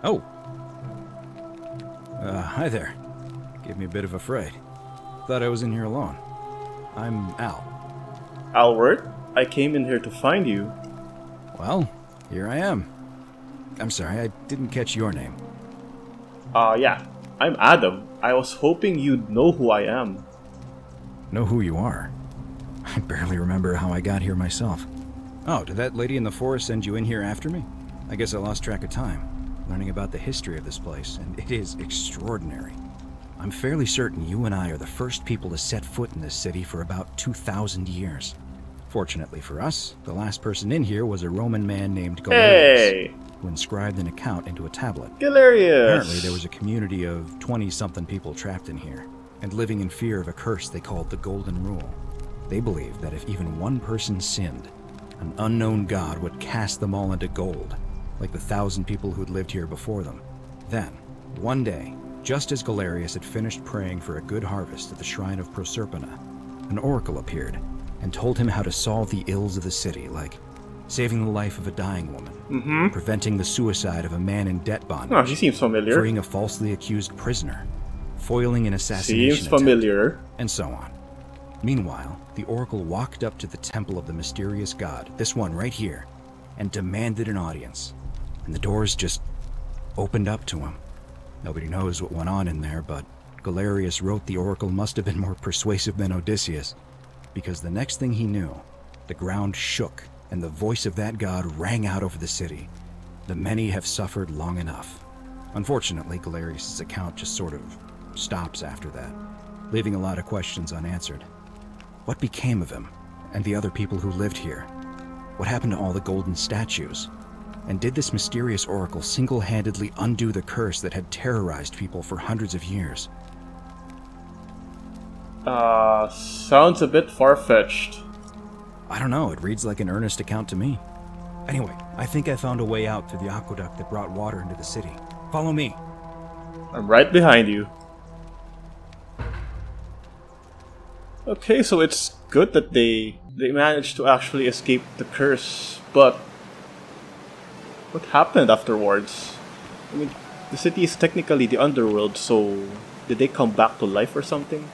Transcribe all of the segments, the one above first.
Oh. Hi there. Gave me a bit of a fright. Thought I was in here alone. I'm Al. Albert, I came in here to find you. Well, here I am. I'm sorry, I didn't catch your name. Yeah, I'm Adam. I was hoping you'd know who I am. Know who you are? I barely remember how I got here myself. Oh, did that lady in the forest send you in here after me? I guess I lost track of time, learning about the history of this place, and it is extraordinary. I'm fairly certain you and I are the first people to set foot in this city for about 2,000 years. Fortunately for us, the last person in here was a Roman man named Galerius, Hey, who inscribed an account into a tablet. Galerius! Apparently, there was a community of 20-something people trapped in here, and living in fear of a curse they called the Golden Rule. They believed that if even one person sinned, an unknown god would cast them all into gold, like the 1,000 people who'd lived here before them. Then, one day, just as Galerius had finished praying for a good harvest at the shrine of Proserpina, an oracle appeared and told him how to solve the ills of the city, like saving the life of a dying woman, preventing the suicide of a man in debt bondage, Oh, she seems familiar. freeing a falsely accused prisoner, foiling an assassination Seems attempt, familiar. and so on. Meanwhile, the oracle walked up to the temple of the mysterious god, this one right here, and demanded an audience. And the doors just opened up to him. Nobody knows what went on in there, but Galerius wrote the oracle must have been more persuasive than Odysseus, because the next thing he knew, the ground shook and the voice of that god rang out over the city. The many have suffered long enough. Unfortunately, Galerius' account just sort of stops after that, leaving a lot of questions unanswered. What became of him and the other people who lived here? What happened to all the golden statues? And did this mysterious oracle single-handedly undo the curse that had terrorized people for hundreds of years? Sounds a bit far-fetched. I don't know, it reads like an earnest account to me. Anyway, I think I found a way out through the aqueduct that brought water into the city. Follow me. I'm right behind you. Okay, so it's good that they managed to actually escape the curse, but what happened afterwards? I mean, the city is technically the underworld, so did they come back to life or something?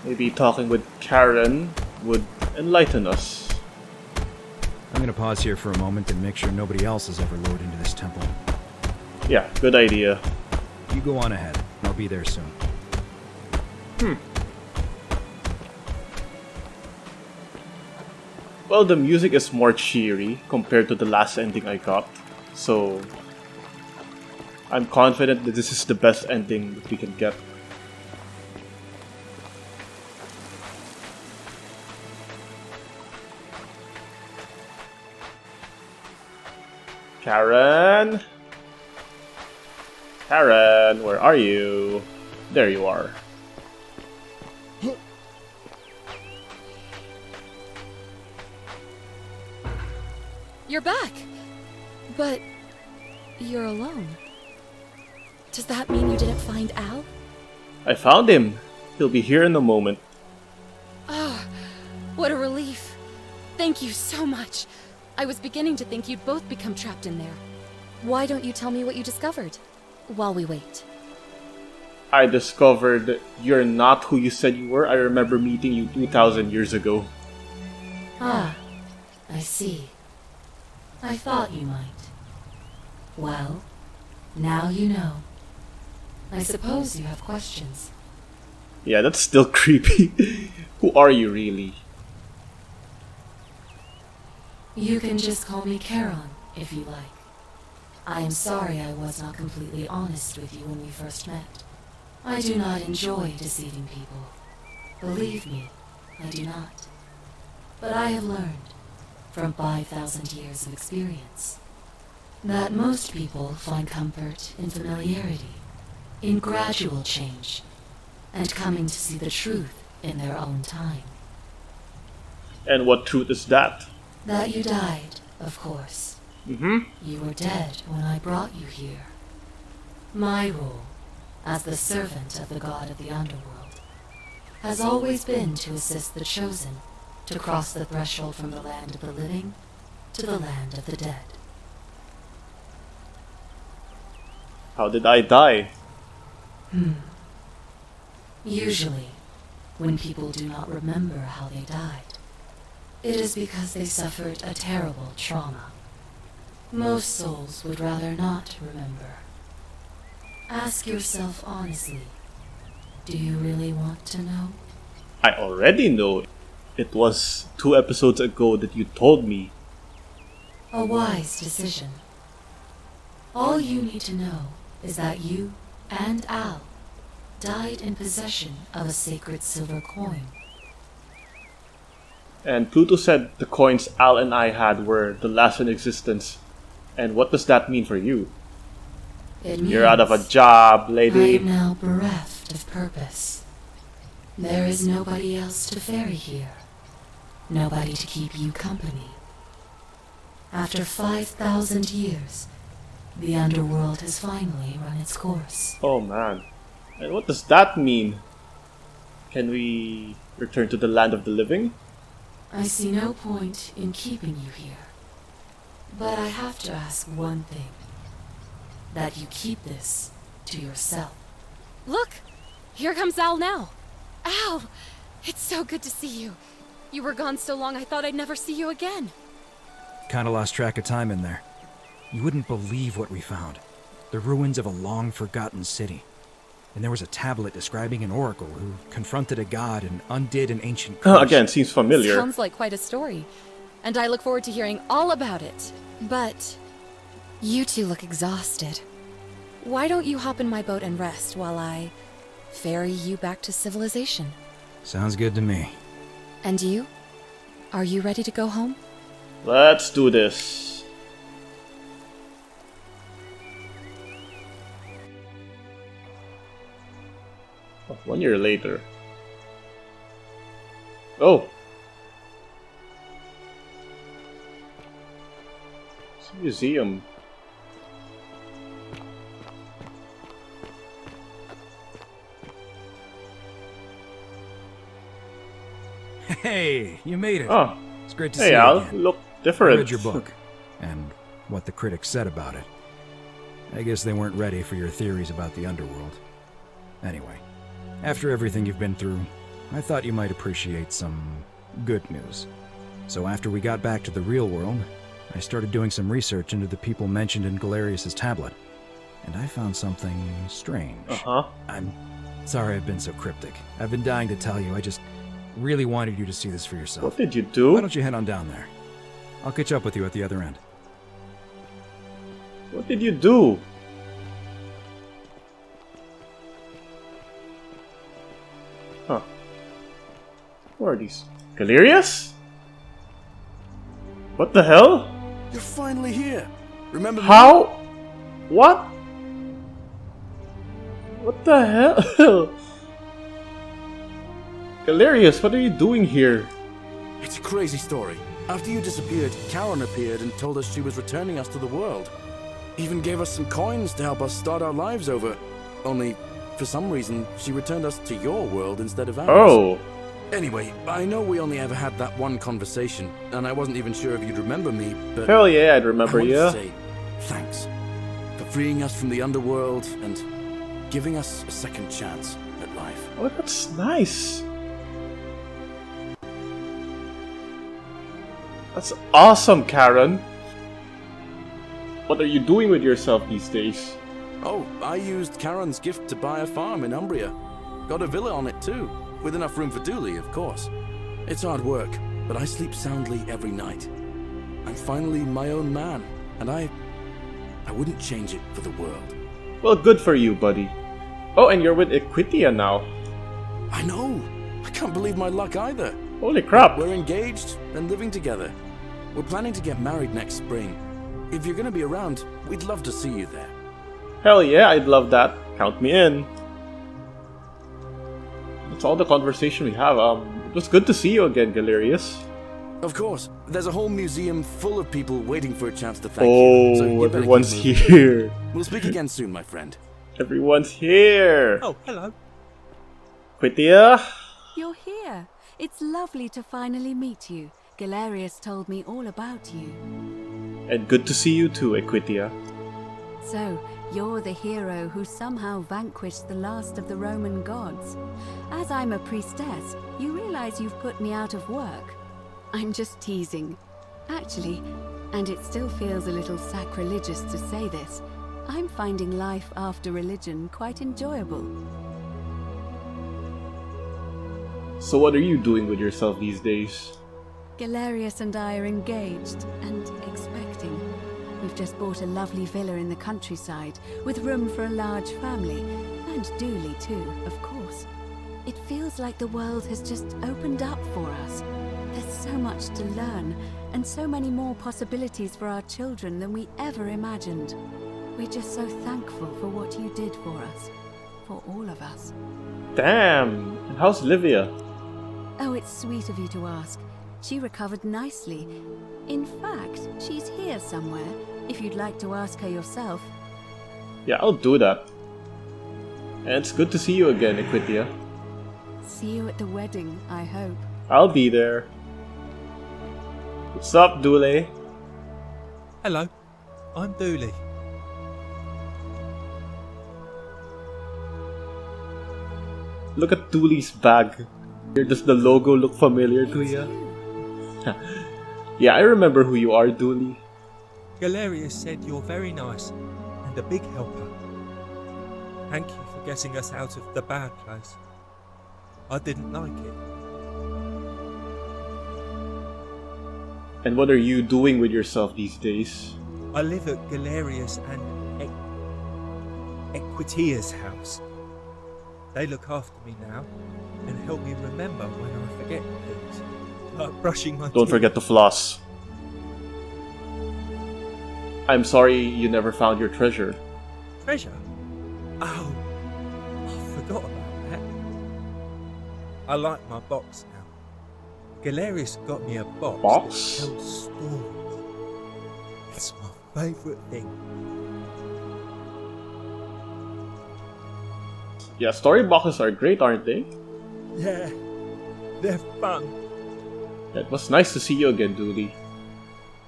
Maybe talking with Karen would enlighten us. I'm gonna pause here for a moment and make sure nobody else has ever lured into this temple. Yeah, good idea. You go on ahead. I'll be there soon. Well, the music is more cheery compared to the last ending I got, so I'm confident that this is the best ending that we can get. Karen? Karen, where are you? There you are. You're back! But you're alone. Does that mean you didn't find Al? I found him. He'll be here in a moment. Ah, what a relief. Thank you so much. I was beginning to think you'd both become trapped in there. Why don't you tell me what you discovered while we wait? I discovered you're not who you said you were. I remember meeting you 2,000 years ago. Ah, I see. I thought you might. Well, now you know. I suppose you have questions. Yeah, that's still creepy. Who are you really? You can just call me Charon, if you like. I am sorry I was not completely honest with you when we first met. I do not enjoy deceiving people. Believe me, I do not. But I have learned, from 5,000 years of experience, that most people find comfort in familiarity, in gradual change, and coming to see the truth in their own time. And what truth is that? That you died, of course. You were dead when I brought you here. My role, as the servant of the god of the underworld, has always been to assist the chosen to cross the threshold from the land of the living to the land of the dead. How did I die? Usually, when people do not remember how they died, it is because they suffered a terrible trauma. Most souls would rather not remember. Ask yourself honestly, do you really want to know? I already know. It was 2 episodes ago that you told me. A wise decision. All you need to know is that you and Al died in possession of a sacred silver coin. And Pluto said the coins Al and I had were the last in existence. And what does that mean for you? It means You're out of a job, I lady. am now bereft of purpose. There is nobody else to ferry here. Nobody to keep you company. After 5,000 years, the underworld has finally run its course. Oh man. And what does that mean? Can we return to the land of the living? I see no point in keeping you here. But I have to ask one thing. That you keep this to yourself. Look! Here comes Al now. Al! It's so good to see you. You were gone so long I thought I'd never see you again. Kinda lost track of time in there. You wouldn't believe what we found. The ruins of a long-forgotten city. And there was a tablet describing an oracle who confronted a god and undid an ancient curse. Again, seems familiar. Sounds like quite a story. And I look forward to hearing all about it. But you two look exhausted. Why don't you hop in my boat and rest while I ferry you back to civilization? Sounds good to me. And you? Are you ready to go home? Let's do this. Oh, 1 year later. Oh! It's a museum. Hey, you made it. Oh, It's great to hey see Al, you you again. look I different. read your book, and what the critics said about it. I guess they weren't ready for your theories about the underworld. Anyway, after everything you've been through, I thought you might appreciate some good news. So after we got back to the real world, I started doing some research into the people mentioned in Galerius's tablet. And I found something strange. Uh-huh. I'm sorry I've been so cryptic. I've been dying to tell you. I just really wanted you to see this for yourself. What did you Why do? don't you head on down there? I'll catch up with you at the other end. What did you do? Huh. Who are these? Galerius? What the hell? You're finally here. Remember me? How? What? What the hell? Galerius, what are you doing here? It's a crazy story. After you disappeared, Karen appeared and told us she was returning us to the world. Even gave us some coins to help us start our lives over. Only, for some reason, she returned us to your world instead of ours. Oh. Anyway, I know we only ever had that one conversation, and I wasn't even sure if you'd remember me, but Hell yeah, I'd I remember wanted you. to say thanks for freeing us from the underworld and giving us a second chance at life. Oh, that's nice. That's awesome, Karen. What are you doing with yourself these days? Oh, I used Karen's gift to buy a farm in Umbria. Got a villa on it too, with enough room for Dooley, of course. It's hard work, but I sleep soundly every night. I'm finally my own man, and I wouldn't change it for the world. Well, good for you, buddy. Oh, and you're with Equitia now. I know! I can't believe my luck either. Holy crap. We're engaged and living together. We're planning to get married next spring. If you're gonna be around, we'd love to see you there. Hell yeah, I'd love that. Count me in. That's all the conversation we have. It was good to see you again, Galerius. Of course, there's a whole museum full of people waiting for a chance to thank you. Oh, So you better everyone's keep moving. here. We'll speak again soon, my friend. Everyone's here. Oh, hello. Quitia? You're here. It's lovely to finally meet you. Galerius told me all about you. And good to see you too, Equitia. So, You're the hero who somehow vanquished the last of the Roman gods. As I'm a priestess, you realize you've put me out of work. I'm just teasing. Actually, and it still feels a little sacrilegious to say this, I'm finding life after religion quite enjoyable. So what are you doing with yourself these days? Galerius and I are engaged and expecting. We've just bought a lovely villa in the countryside with room for a large family, and Dooley too, of course. It feels like the world has just opened up for us. There's so much to learn, and so many more possibilities for our children than we ever imagined. We're just so thankful for what you did for us. For all of us. Damn! And how's Livia? Oh, it's sweet of you to ask. She recovered nicely. In fact, she's here somewhere, if you'd like to ask her yourself. Yeah, I'll do that. And it's good to see you again, Equitia. See you at the wedding, I hope. I'll be there. What's up, Dooley? Hello, I'm Dooley. Look at Dooley's bag. Does the logo look familiar to you? Yeah, I remember who you are, Dooley. Galerius said you're very nice and a big helper. Thank you for getting us out of the bad place. I didn't like it. And what are you doing with yourself these days? I live at Galerius and Equitia's house. They look after me now and help me remember when I forget things, like brushing my Don't teeth. forget to floss. I'm sorry you never found your treasure. Treasure? Oh, I forgot about that. I like my box now. Galerius got me a box Box? that tells stories. It's my favourite thing. Yeah, story boxes are great, aren't they? Yeah, they're fun. It was nice to see you again, Dooley.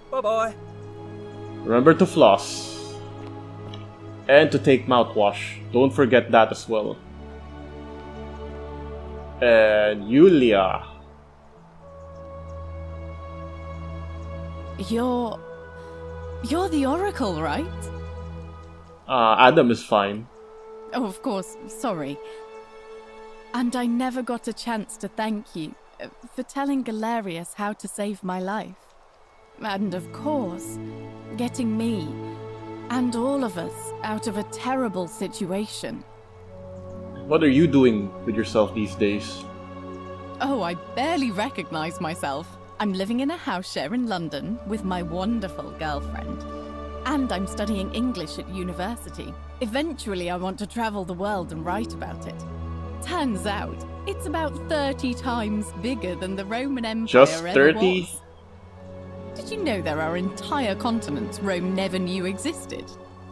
Bye-bye. Remember to floss. And to take mouthwash. Don't forget that as well. And Yulia. You're the Oracle, right? Adam is fine. Oh, of course, sorry. And I never got a chance to thank you for telling Galerius how to save my life. And of course, getting me and all of us out of a terrible situation. What are you doing with yourself these days? Oh, I barely recognize myself. I'm living in a house share in London with my wonderful girlfriend. And I'm studying English at university. Eventually, I want to travel the world and write about it. Turns out, it's about 30 times bigger than the Roman Empire Just ever 30? was. Did you know there are entire continents Rome never knew existed?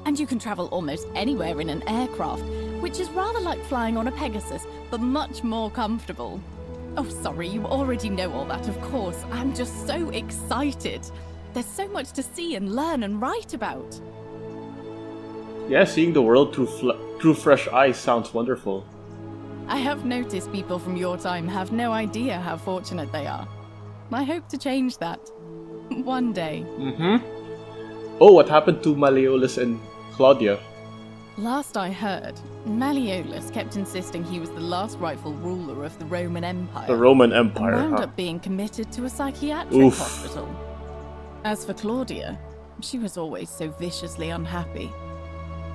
And you can travel almost anywhere in an aircraft, which is rather like flying on a Pegasus, but much more comfortable. Oh, sorry, you already know all that, of course. I'm just so excited. There's so much to see and learn and write about. Yeah, seeing the world through fresh eyes sounds wonderful. I have noticed people from your time have no idea how fortunate they are. I hope to change that. One day. Oh, what happened to Malleolus and Claudia? Last I heard, Malleolus kept insisting he was the last rightful ruler of the Roman Empire. The Roman and Empire, wound huh? up being committed to a psychiatric Oof. hospital. As for Claudia, she was always so viciously unhappy.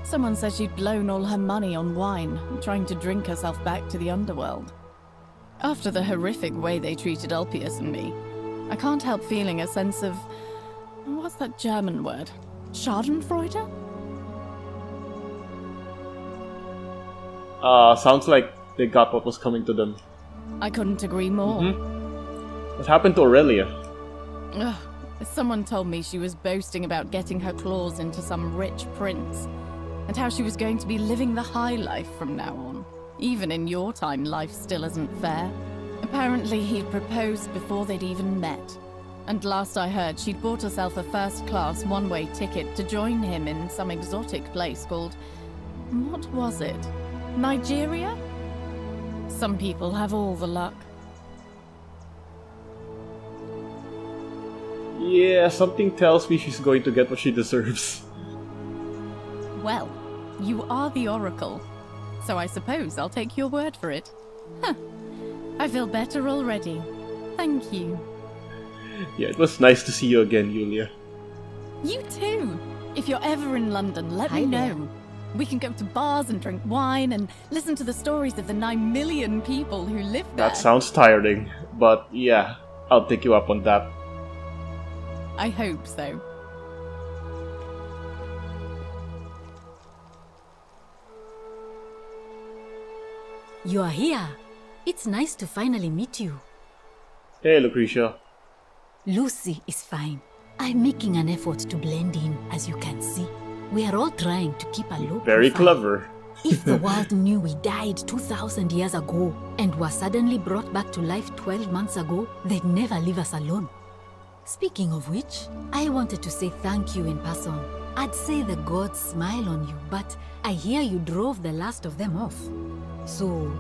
Someone said she'd blown all her money on wine, trying to drink herself back to the underworld. After the horrific way they treated Ulpius and me, I can't help feeling a sense of... what's that German word? Schadenfreude? Sounds like they got what was coming to them. I couldn't agree more. What happened to Aurelia? Ugh, someone told me she was boasting about getting her claws into some rich prince, and how she was going to be living the high life from now on. Even in your time, life still isn't fair. Apparently he'd proposed before they'd even met. And last I heard, she'd bought herself a first-class one-way ticket to join him in some exotic place called... what was it? Nigeria? Some people have all the luck. Yeah, something tells me she's going to get what she deserves. Well, you are the Oracle, so I suppose I'll take your word for it. Huh. I feel better already. Thank you. Yeah, it was nice to see you again, Yulia. You too! If you're ever in London, let me know. We can go to bars and drink wine and listen to the stories of the 9 million people who live there. That sounds tiring, but yeah, I'll take you up on that. I hope so. You are here. It's nice to finally meet you. Hey, Lucretia. Lucy is fine. I'm making an effort to blend in, as you can see. We are all trying to keep a low Very profile. clever. If the world knew we died 2,000 years ago and were suddenly brought back to life 12 months ago, they'd never leave us alone. Speaking of which, I wanted to say thank you in person. I'd say the gods smile on you, but I hear you drove the last of them off. So...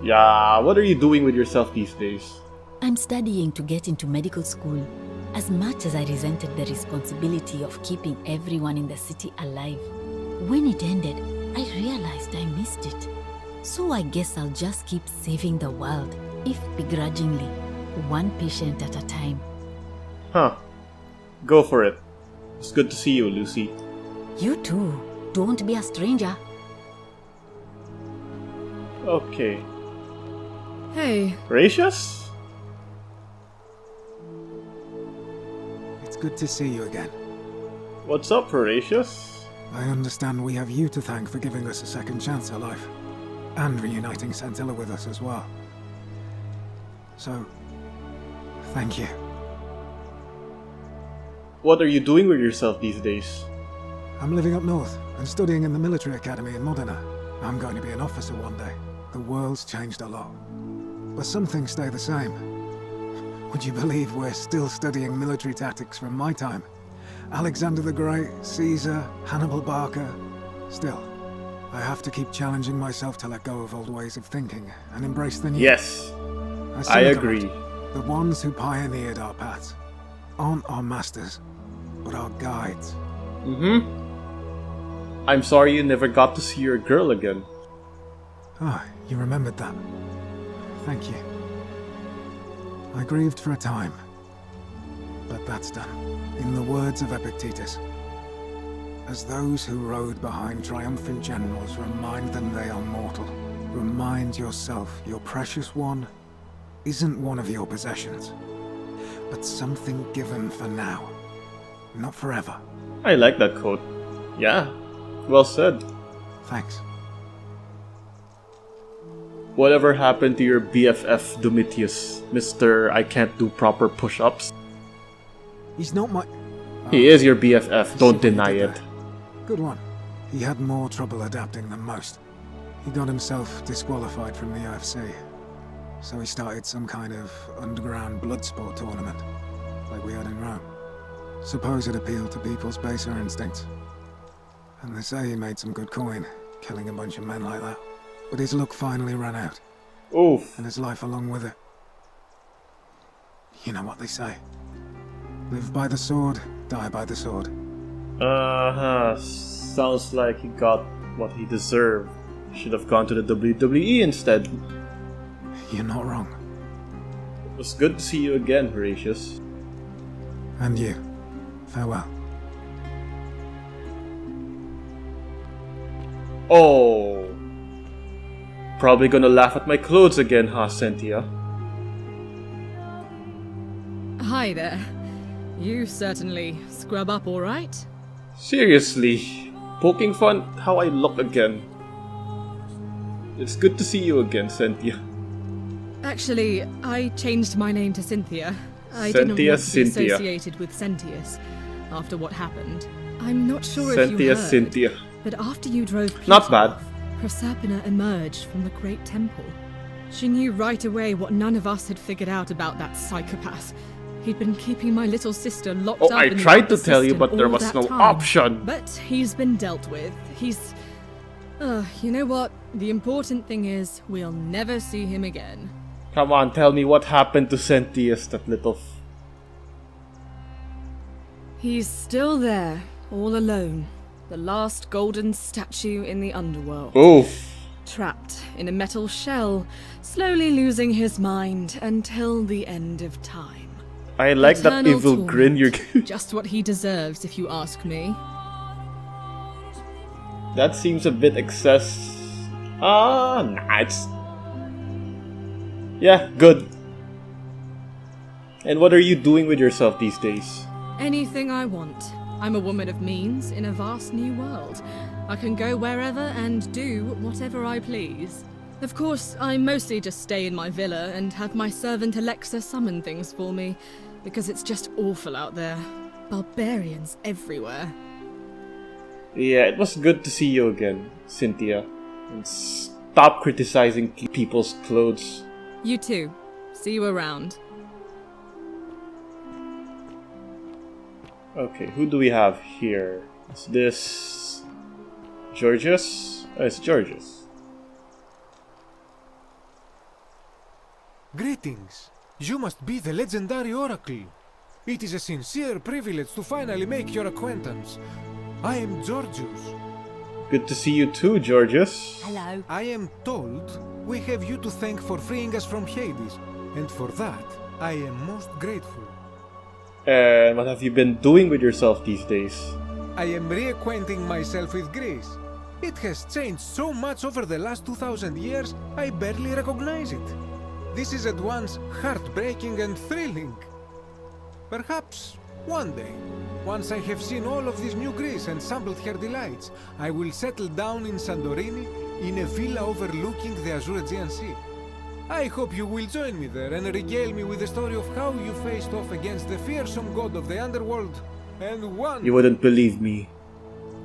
Yeah, what are you doing with yourself these days? I'm studying to get into medical school. As much as I resented the responsibility of keeping everyone in the city alive, when it ended, I realized I missed it. So I guess I'll just keep saving the world, if begrudgingly, one patient at a time. Huh. Go for it. It's good to see you, Lucy. You too. Don't be a stranger. Okay. Hey. Gracious? It's good to see you again. What's up, Horatius? I understand we have you to thank for giving us a second chance at life, and reuniting Scintilla with us as well. So, thank you. What are you doing with yourself these days? I'm living up north and studying in the military academy in Modena. I'm going to be an officer one day. The world's changed a lot, but some things stay the same. Would you believe we're still studying military tactics from my time? Alexander the Great, Caesar, Hannibal Barca. Still, I have to keep challenging myself to let go of old ways of thinking and embrace the new. Yes, As I Seneca agree. wrote, the ones who pioneered our paths aren't our masters, but our guides. I'm sorry you never got to see your girl again. Ah, you remembered that. Thank you. I grieved for a time, but that's done. In the words of Epictetus, as those who rode behind triumphant generals remind them they are mortal, remind yourself your precious one isn't one of your possessions, but something given for now, not forever. I like that quote. Yeah, well said. Thanks. Whatever happened to your BFF Domitius, Mr. I can't do proper push-ups? He's not my... He is your BFF, I see don't what you deny did it. there. Good one. He had more trouble adapting than most. He got himself disqualified from the UFC. So he started some kind of underground blood sport tournament, like we had in Rome. Suppose it appealed to people's baser instincts. And they say he made some good coin, killing a bunch of men like that. But his luck finally ran out. Oof. And his life along with it. You know what they say. Live by the sword, die by the sword. Sounds like he got what he deserved. Should have gone to the WWE instead. You're not wrong. It was good to see you again, Horatius. And you. Farewell. Oh. Probably gonna laugh at my clothes again, huh, Cynthia? Hi there. You certainly scrub up all right. Seriously, poking fun how I look again. It's good to see you again, Cynthia. Actually, I changed my name to Cynthia. I didn't want to be Cynthia. associated with Sentius after what happened. I'm not sure Cynthia, if you heard, Cynthia. but after you drove Peter Not bad. off, Proserpina emerged from the Great Temple. She knew right away what none of us had figured out about that psychopath. He'd been keeping my little sister locked up I in the tried to upper tell you, system but there all was that no time. option. But he's been dealt with. He's... you know what? The important thing is, we'll never see him again. Come on, tell me what happened to Cynthia, that little... He's still there, all alone. The last golden statue in the underworld. Oof. Trapped in a metal shell, slowly losing his mind until the end of time. I like that Eternal evil torment. grin you're... Just what he deserves, if you ask me. That seems a bit excess. Nah, it's... Yeah, good. And what are you doing with yourself these days? Anything I want. I'm a woman of means in a vast new world. I can go wherever and do whatever I please. Of course, I mostly just stay in my villa and have my servant Alexa summon things for me, because it's just awful out there. Barbarians everywhere. Yeah, it was good to see you again, Cynthia. And stop criticizing people's clothes. You too. See you around. Okay, who do we have here? Is this... Georgius? Oh, it's Georgius. Greetings. You must be the legendary Oracle. It is a sincere privilege to finally make your acquaintance. I am Georgius. Good to see you too, Georgius. Hello. I am told we have you to thank for freeing us from Hades, and for that, I am most grateful. And what have you been doing with yourself these days? I am reacquainting myself with Greece. It has changed so much over the last 2000 years, I barely recognize it. This is at once heartbreaking and thrilling. Perhaps one day, once I have seen all of this new Greece and sampled her delights, I will settle down in Santorini in a villa overlooking the Azure Aegean Sea. I hope you will join me there and regale me with the story of how you faced off against the fearsome god of the underworld and won. You wouldn't believe me.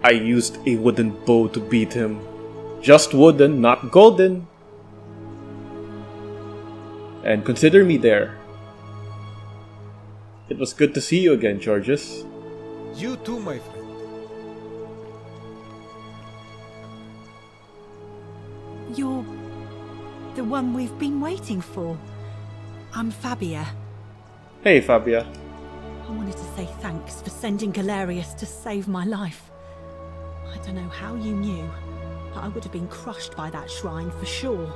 I used a wooden bow to beat him. Just wooden, not golden. And consider me there. It was good to see you again, Georgius. You too, my friend. You're the one we've been waiting for. I'm Fabia. Hey, Fabia. I wanted to say thanks for sending Galerius to save my life. I don't know how you knew, but I would have been crushed by that shrine for sure.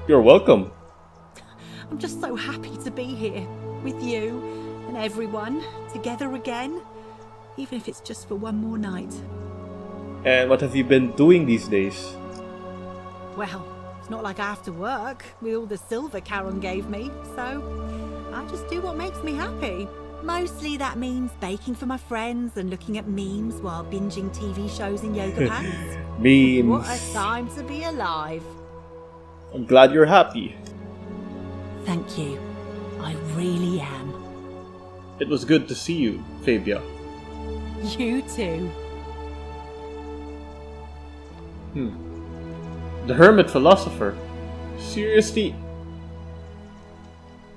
You're welcome. I'm just so happy to be here with you and everyone together again, even if it's just for one more night. And what have you been doing these days? Well, it's not like I have to work with all the silver Charon gave me, so I just do what makes me happy. Mostly that means baking for my friends and looking at memes while binging TV shows in yoga pants. Memes. What a time to be alive. I'm glad you're happy. Thank you. I really am. It was good to see you, Fabia. You too. The hermit philosopher. Seriously?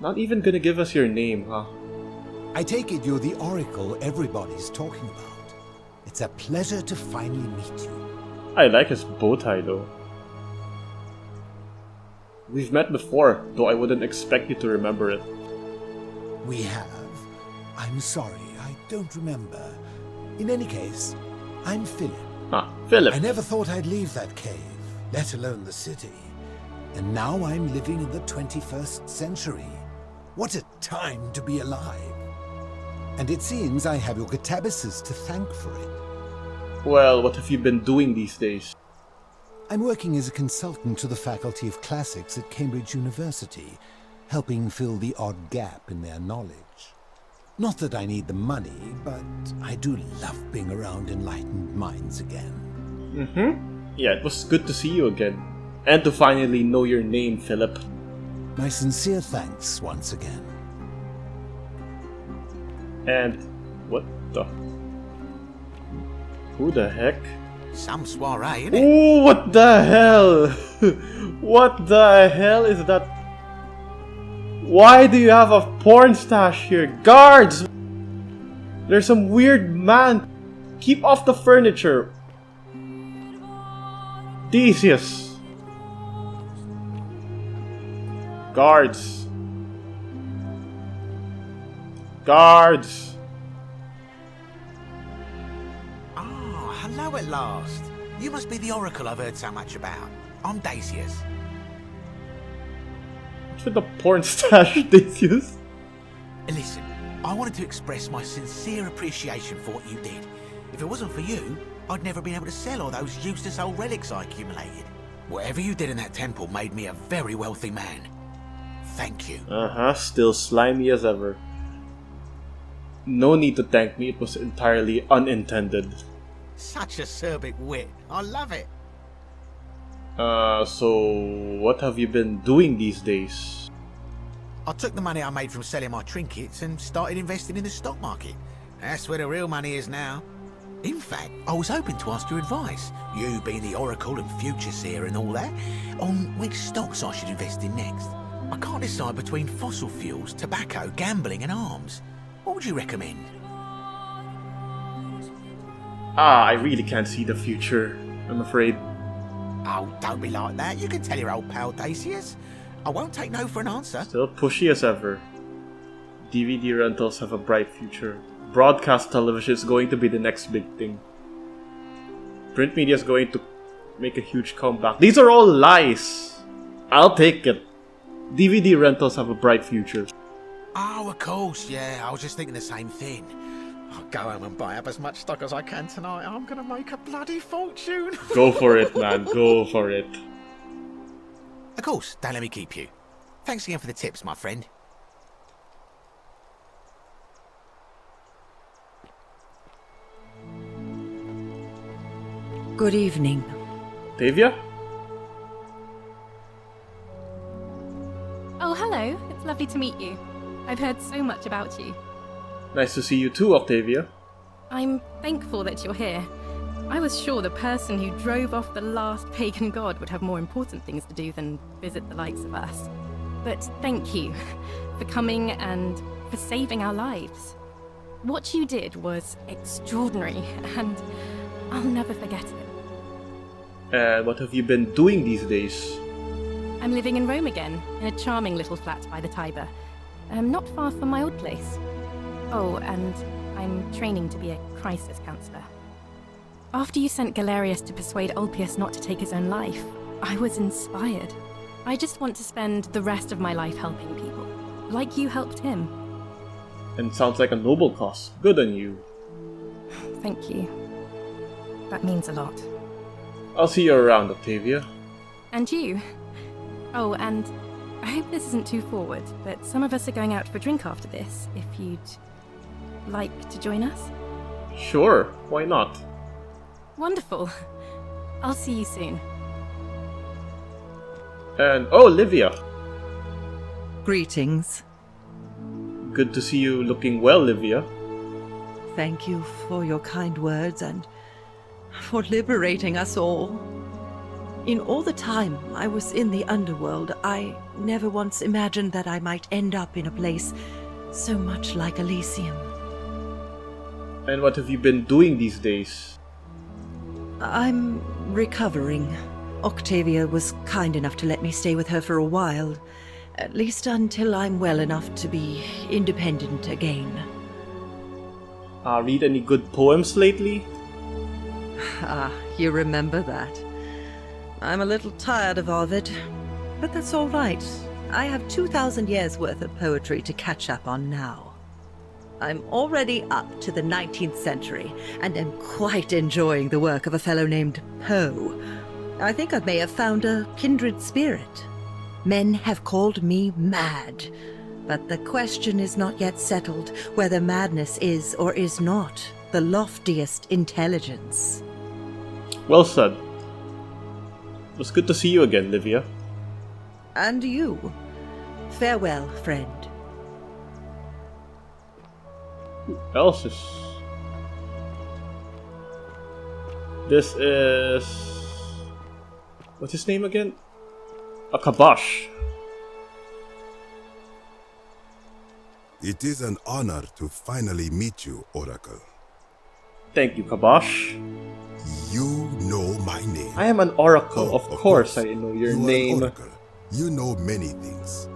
Not even gonna give us your name, huh? I take it you're the oracle everybody's talking about. It's a pleasure to finally meet you. I like his bow tie though. We've met before, though I wouldn't expect you to remember it. We have. I'm sorry, I don't remember. In any case, I'm Philip. Ah, Philip. I never thought I'd leave that cave, let alone the city. And now I'm living in the 21st century. What a time to be alive. And it seems I have your catabasis to thank for it. Well, what have you been doing these days? I'm working as a consultant to the Faculty of Classics at Cambridge University, helping fill the odd gap in their knowledge. Not that I need the money, but I do love being around enlightened minds again. Yeah, it was good to see you again. And to finally know your name, Philip. My sincere thanks once again. And what the... Who the heck? Some soiree, innit? Oh, what the hell? What the hell is that? Why do you have a porn stash here? Guards! There's some weird man. Keep off the furniture. Theseus. Guards. Guards. Ah, hello at last. You must be the oracle I've heard so much about. I'm Dacius. What's with the porn stash, Theseus? Listen, I wanted to express my sincere appreciation for what you did. If it wasn't for you, I'd never been able to sell all those useless old relics I accumulated. Whatever you did in that temple made me a very wealthy man. Thank you. Still slimy as ever. No need to thank me, it was entirely unintended. Such acerbic wit. I love it. So what have you been doing these days? I took the money I made from selling my trinkets and started investing in the stock market. That's where the real money is now. In fact, I was hoping to ask your advice, you being the oracle and future seer and all that, on which stocks I should invest in next. I can't decide between fossil fuels, tobacco, gambling and arms. What would you recommend? I really can't see the future, I'm afraid. Oh, don't be like that. You can tell your old pal Dacius. I won't take no for an answer. Still pushy as ever. DVD rentals have a bright future. Broadcast television is going to be the next big thing. Print media is going to make a huge comeback. These are all lies. I'll take it. DVD rentals have a bright future. Oh, of course, yeah. I was just thinking the same thing. I'll go home and buy up as much stock as I can tonight. I'm gonna make a bloody fortune. Go for it, man. Go for it. Of course, don't let me keep you. Thanks again for the tips, my friend. Good evening. Tavia? Oh, hello. It's lovely to meet you. I've heard so much about you. Nice to see you too, Octavia. I'm thankful that you're here. I was sure the person who drove off the last pagan god would have more important things to do than visit the likes of us. But thank you for coming and for saving our lives. What you did was extraordinary, and I'll never forget it. And what have you been doing these days? I'm living in Rome again, in a charming little flat by the Tiber. Not far from my old place. Oh, and I'm training to be a crisis counselor. After you sent Galerius to persuade Ulpius not to take his own life, I was inspired. I just want to spend the rest of my life helping people, like you helped him. And sounds like a noble cause. Good on you. Thank you. That means a lot. I'll see you around, Octavia. And you. Oh, and I hope this isn't too forward, but some of us are going out for a drink after this, if you'd like to join us? Sure, why not? Wonderful. I'll see you soon. And oh, Livia. Greetings. Good to see you looking well, Livia. Thank you for your kind words and for liberating us all. In all the time I was in the underworld, I never once imagined that I might end up in a place so much like Elysium. And what have you been doing these days? I'm recovering. Octavia was kind enough to let me stay with her for a while, at least until I'm well enough to be independent again. Read any good poems lately? Ah, you remember that. I'm a little tired of Ovid, but that's all right. I have 2,000 years worth of poetry to catch up on now. I'm already up to the 19th century, and am quite enjoying the work of a fellow named Poe. I think I may have found a kindred spirit. Men have called me mad, but the question is not yet settled whether madness is or is not the loftiest intelligence. Well said. It was good to see you again, Livia. And you. Farewell, friend. Who else is... This is... What's his name again? A kibosh. It is an honor to finally meet you, Oracle. Thank you, kibosh. You know my name. I am an oracle. Oh, of course I know your you name. Are an oracle. You know many things.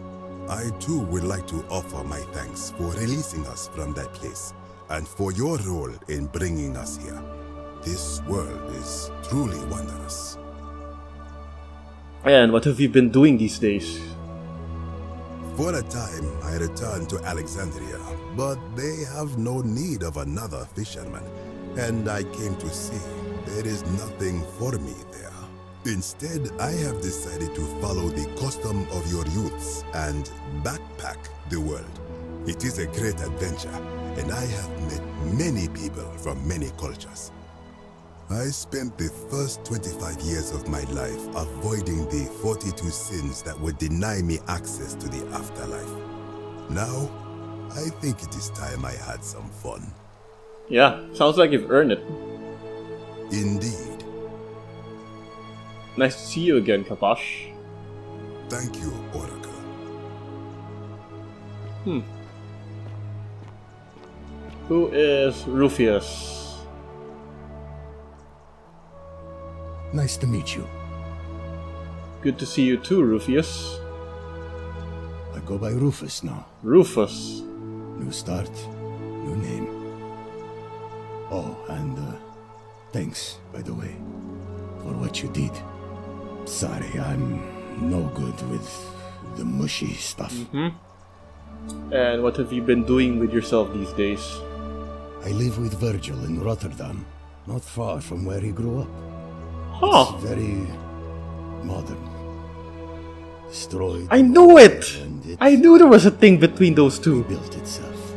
I too would like to offer my thanks for releasing us from that place and for your role in bringing us here. This world is truly wondrous. And what have you been doing these days? For a time, I returned to Alexandria, but they have no need of another fisherman, and I came to see there is nothing for me there. Instead, I have decided to follow the custom of your youths and backpack the world. It is a great adventure, and I have met many people from many cultures. I spent the first 25 years of my life avoiding the 42 sins that would deny me access to the afterlife. Now, I think it is time I had some fun. Yeah, sounds like you've earned it. Indeed. Nice to see you again, kibosh. Thank you, Oracle. Who is Rufus? Nice to meet you. Good to see you too, Rufus. I go by Rufus now. Rufus. New start, new name. Oh, and thanks, by the way, for what you did. Sorry, I'm no good with the mushy stuff. And what have you been doing with yourself these days? I live with Virgil in Rotterdam, not far from where he grew up. Huh. It's very modern. Destroyed. I knew it! I knew there was a thing between those two. Built itself.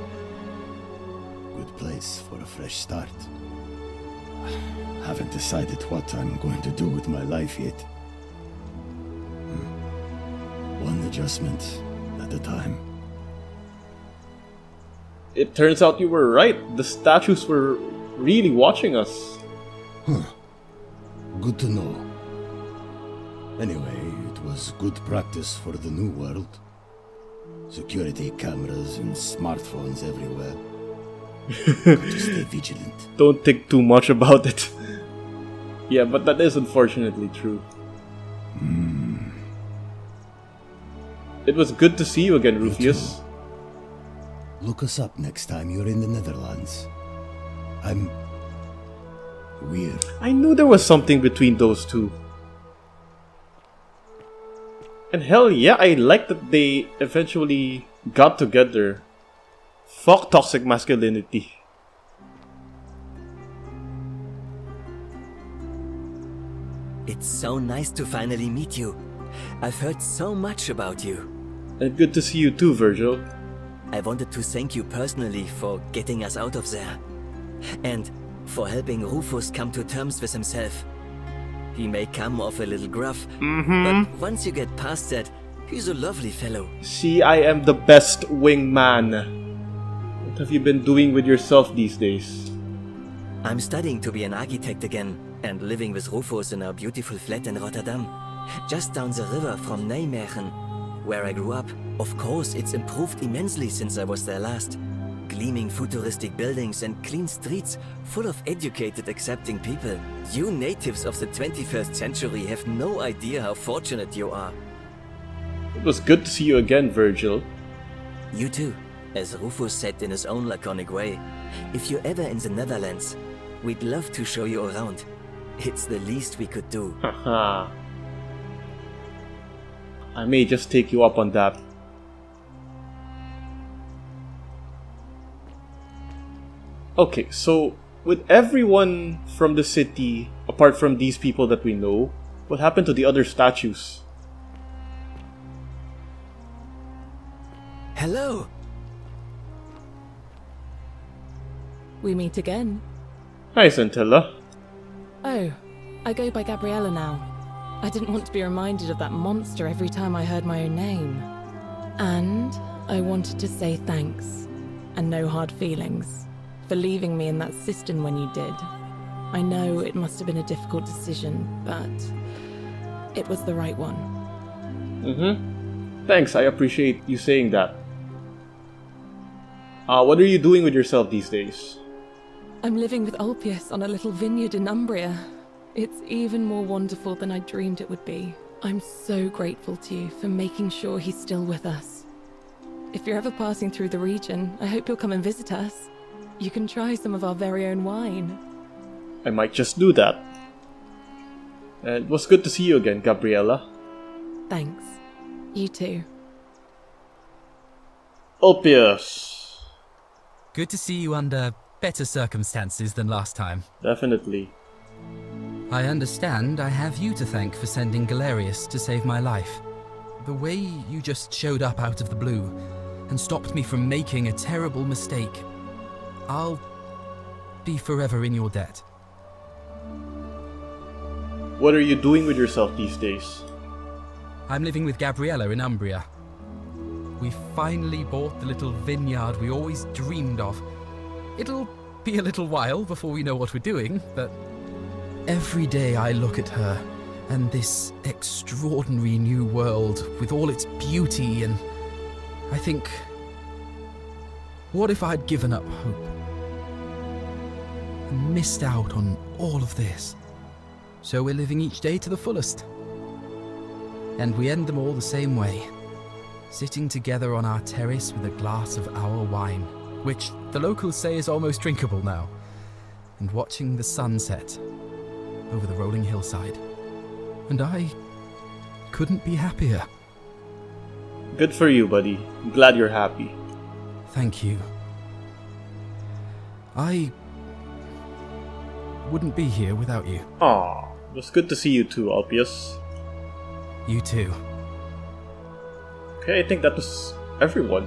Good place for a fresh start. Haven't decided what I'm going to do with my life yet. One adjustment at a time. It turns out you were right. The statues were really watching us. Good to know. Anyway, it was good practice for the new world. Security cameras and smartphones everywhere. Got to stay vigilant. Don't think too much about it. Yeah, but that is unfortunately true. It was good to see you again, Rufus. Look us up next time you're in the Netherlands. I'm weird. I knew there was something between those two. And hell yeah, I like that they eventually got together. Fuck toxic masculinity. It's so nice to finally meet you. I've heard so much about you. And good to see you too, Virgil. I wanted to thank you personally for getting us out of there. And for helping Rufus come to terms with himself. He may come off a little gruff, but once you get past that, he's a lovely fellow. See, I am the best wingman. What have you been doing with yourself these days? I'm studying to be an architect again, and living with Rufus in our beautiful flat in Rotterdam. Just down the river from Nijmegen, where I grew up. Of course, it's improved immensely since I was there last. Gleaming futuristic buildings and clean streets full of educated, accepting people. You natives of the 21st century have no idea how fortunate you are. It was good to see you again, Virgil. You too, as Rufus said in his own laconic way. If you're ever in the Netherlands, we'd love to show you around. It's the least we could do. Haha. I may just take you up on that. Okay, so with everyone from the city, apart from these people that we know, what happened to the other statues? Hello! We meet again. Hi, Centella. Oh, I go by Gabriella now. I didn't want to be reminded of that monster every time I heard my own name. And I wanted to say thanks, and no hard feelings, for leaving me in that cistern when you did. I know it must have been a difficult decision, but it was the right one. Thanks, I appreciate you saying that. What are you doing with yourself these days? I'm living with Ulpius on a little vineyard in Umbria. It's even more wonderful than I dreamed it would be. I'm so grateful to you for making sure he's still with us. If you're ever passing through the region, I hope you'll come and visit us. You can try some of our very own wine. I might just do that. And it was good to see you again, Gabriella. Thanks. You too. Ulpius. Good to see you under better circumstances than last time. Definitely. I understand I have you to thank for sending Galerius to save my life. The way you just showed up out of the blue and stopped me from making a terrible mistake. I'll be forever in your debt. What are you doing with yourself these days? I'm living with Gabriella in Umbria. We finally bought the little vineyard we always dreamed of. It'll be a little while before we know what we're doing, but every day I look at her and this extraordinary new world with all its beauty, and I think, what if I'd given up hope and missed out on all of this? So we're living each day to the fullest. And we end them all the same way, sitting together on our terrace with a glass of our wine, which the locals say is almost drinkable now, and watching the sunset over the rolling hillside. And I couldn't be happier. Good for you, buddy. I'm glad you're happy. Thank you. I wouldn't be here without you. Aw, it was good to see you too, Ulpius. You too. Okay, I think that was everyone.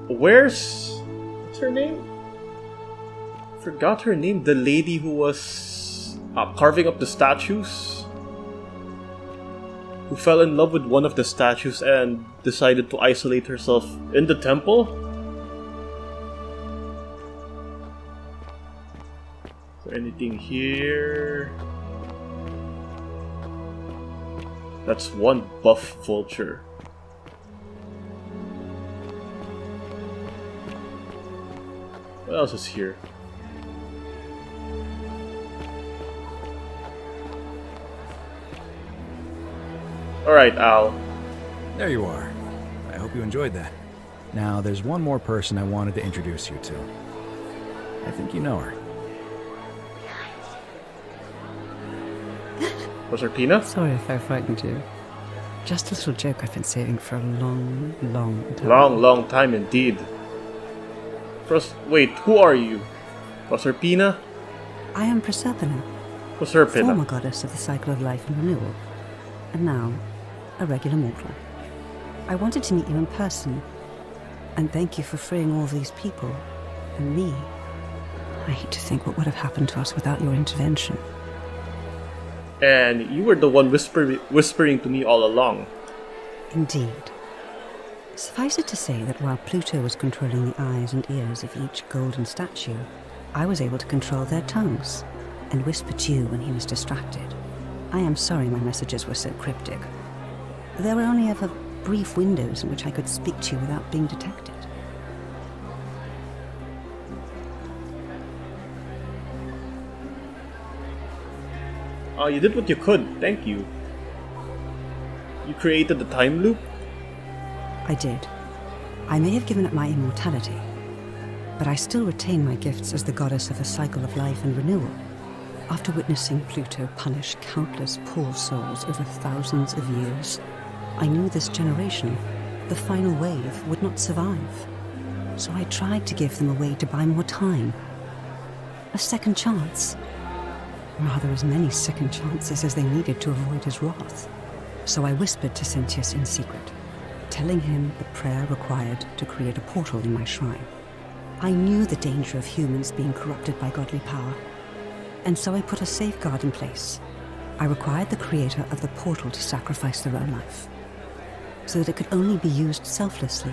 What's her name? Forgot her name. The lady who was carving up the statues, who fell in love with one of the statues and decided to isolate herself in the temple. Is there anything here? That's one buff vulture. What else is here? Alright, Al. There you are. I hope you enjoyed that. Now, there's one more person I wanted to introduce you to. I think you know her. Proserpina? Sorry if I frightened you. Just a little joke I've been saving for a long, long time. Long time indeed. Wait, who are you? Proserpina? I am Proserpina, Proserpina. former goddess of the cycle of life and renewal, and now a regular mortal. I wanted to meet you in person, and thank you for freeing all of these people, and me. I hate to think what would have happened to us without your intervention. And you were the one whispering to me all along. Indeed. Suffice it to say that while Pluto was controlling the eyes and ears of each golden statue, I was able to control their tongues and whisper to you when he was distracted. I am sorry my messages were so cryptic. There were only ever brief windows in which I could speak to you without being detected. Oh, you did what you could. Thank you. You created the time loop? I did. I may have given up my immortality, but I still retain my gifts as the goddess of the cycle of life and renewal. After witnessing Pluto punish countless poor souls over thousands of years, I knew this generation, the final wave, would not survive. So I tried to give them a way to buy more time. A second chance. Rather, as many second chances as they needed to avoid his wrath. So I whispered to Sentius in secret, telling him the prayer required to create a portal in my shrine. I knew the danger of humans being corrupted by godly power, and so I put a safeguard in place. I required the creator of the portal to sacrifice their own life, so that it could only be used selflessly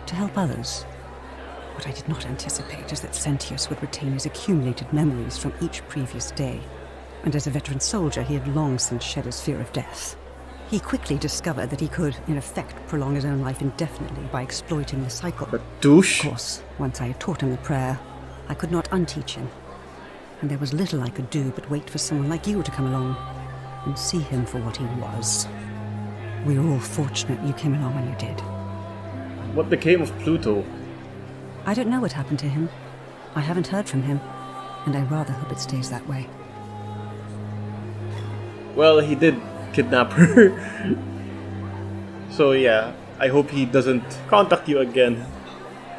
to help others. What I did not anticipate is that Sentius would retain his accumulated memories from each previous day, and as a veteran soldier, he had long since shed his fear of death. He quickly discovered that he could, in effect, prolong his own life indefinitely by exploiting the cycle. A douche. Of course, once I had taught him the prayer, I could not unteach him. And there was little I could do but wait for someone like you to come along and see him for what he was. We were all fortunate you came along when you did. What became of Pluto? I don't know what happened to him. I haven't heard from him, and I rather hope it stays that way. Well, he did kidnap her. So yeah, I hope he doesn't contact you again.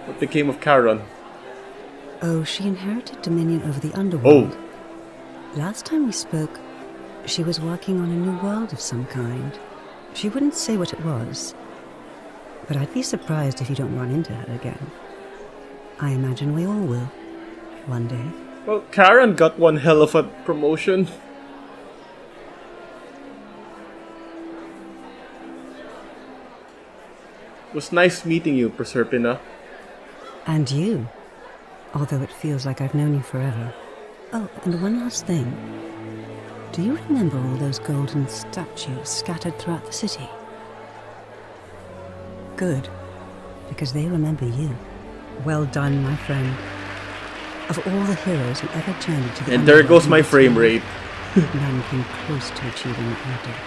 What became of Charon? Oh, she inherited dominion over the underworld. Oh. Last time we spoke, she was working on a new world of some kind. She wouldn't say what it was, but I'd be surprised if you don't run into her again. I imagine we all will, one day. Well, Charon got one hell of a promotion. It was nice meeting you, Proserpina. And you, although it feels like I've known you forever. Oh, and one last thing. Do you remember all those golden statues scattered throughout the city? Good, because they remember you. Well done, my friend. Of all the heroes who ever journeyed to the And there underworld goes my frame rate. none came close to achieving what you did.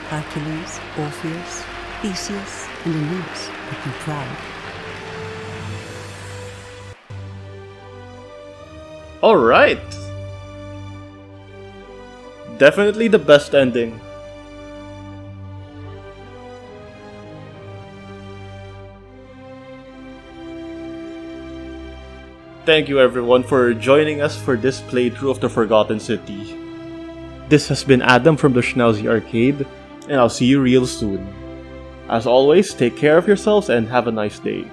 Hercules, Orpheus, Theseus, and Aeneas would be proud. Alright. Definitely the best ending. Thank you everyone for joining us for this playthrough of the Forgotten City. This has been Adam from the Schnauzy Arcade, and I'll see you real soon. As always, take care of yourselves and have a nice day.